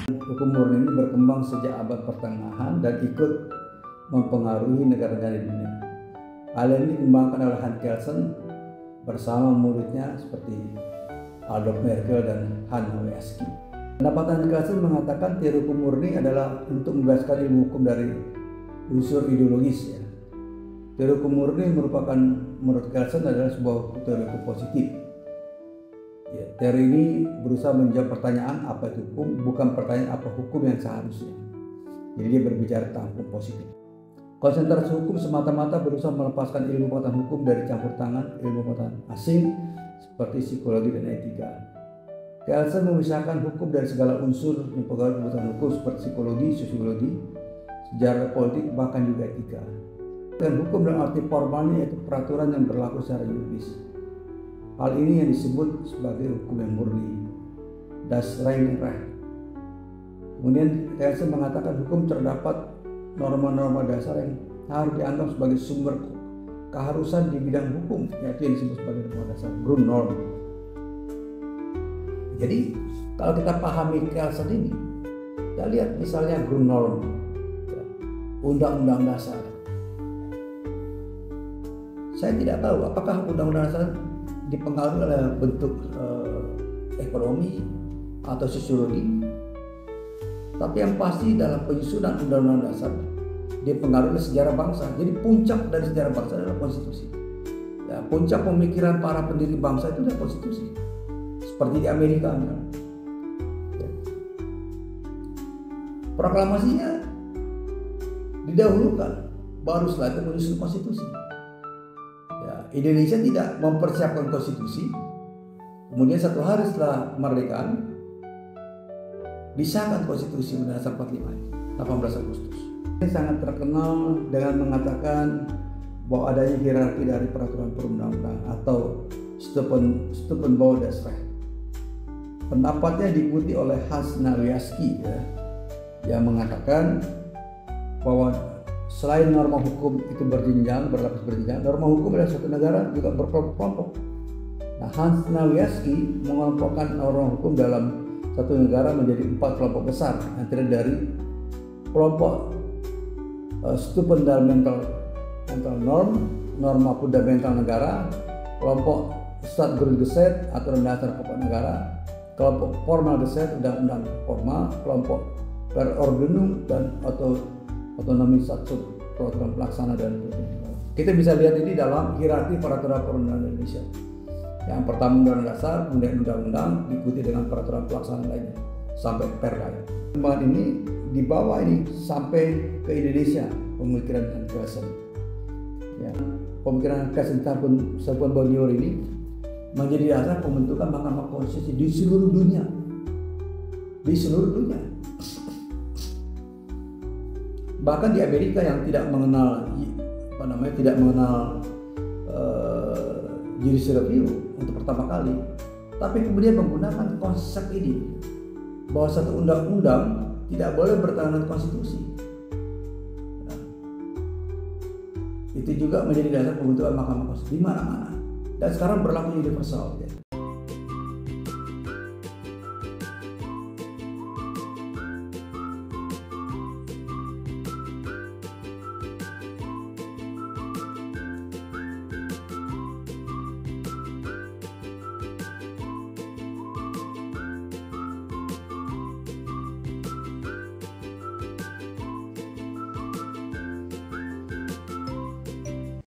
Hukum murni ini berkembang sejak abad pertengahan dan ikut mempengaruhi negara-negara di dunia. Hal ini dikembangkan oleh Hans Kelsen bersama muridnya seperti Adolf Merkle dan Hans Wieski. Pendapat Hans Kelsen mengatakan teori hukum murni adalah untuk membebaskan ilmu hukum dari unsur ideologis. Teori hukum murni merupakan, menurut Kelsen, adalah sebuah teori hukum positif. Teori ini berusaha menjawab pertanyaan apa itu hukum, bukan pertanyaan apa hukum yang seharusnya. Jadi dia berbicara tentang hukum positif. Konsentrasi hukum semata-mata berusaha melepaskan ilmu pengetahuan hukum dari campur tangan ilmu pengetahuan asing seperti psikologi dan etika. Kelsen memisahkan hukum dari segala unsur yang mempengaruhi pengetahuan hukum seperti psikologi, sosiologi, sejarah politik, bahkan juga etika. Dan hukum dalam arti formalnya yaitu peraturan yang berlaku secara yuridis. Hal ini yang disebut sebagai hukum yang murni, das reine Recht. Kemudian Kelsen mengatakan hukum terdapat norma-norma dasar yang harus dianggap sebagai sumber keharusan di bidang hukum, yaitu yang disebut sebagai norma dasar, Grundnorm. Jadi kalau kita pahami Kelsen ini, kita lihat misalnya Grundnorm, undang-undang dasar. Saya tidak tahu apakah undang-undang dasar dipengaruhi oleh bentuk ekonomi atau sosiologi, tapi yang pasti dalam penyusunan undang-undang dasar dipengaruhi oleh sejarah bangsa. Jadi puncak dari sejarah bangsa adalah konstitusi. Ya, puncak pemikiran para pendiri bangsa itu adalah konstitusi, seperti di Amerika. Ya. Proklamasinya didahulukan, baru setelah itu menyusun konstitusi. Indonesia tidak mempersiapkan konstitusi, kemudian satu hari setelah kemerdekaan disahkan konstitusi Undang-Undang 45 18 Agustus. Ini sangat terkenal dengan mengatakan bahwa adanya hierarki dari peraturan perundang-undangan atau Steupenbau des Rechts. Pendapatnya diikuti oleh Hans Wieski, yang mengatakan bahwa selain norma hukum itu berjenjang, berlapis berjenjang, norma hukum adalah suatu negara juga berkelompok-kelompok. Nah, Hans Wieski mengelompokkan norma hukum dalam satu negara menjadi 4 kelompok besar, yang terdiri dari kelompok Fundamental Norm, norma fundamental negara, kelompok Staatsgrundgesetz, aturan dasar pokok negara, kelompok Formalgesetz, undang-undang formal, kelompok Verordnung dan otonomi satu peraturan pelaksana dan kita bisa lihat ini dalam hierarki peraturan perundangan Indonesia. Yang pertama undang-undang dasar, kemudian undang-undang, diikuti dengan peraturan pelaksana lainnya sampai perda. Perkembangan ini dibawa ini sampai ke Indonesia, pemikiran Kelsen. Ya, pemikiran Kelsen Steupenbau ini menjadi dasar pembentukan Mahkamah Konstitusi di seluruh dunia. Di seluruh dunia. Bahkan di Amerika yang tidak mengenal judicial review untuk pertama kali, tapi kemudian menggunakan konsep ini bahwa satu undang-undang tidak boleh bertentangan dengan konstitusi. Nah, itu juga menjadi dasar pembentukan Mahkamah Konstitusi di mana-mana dan sekarang berlaku universal.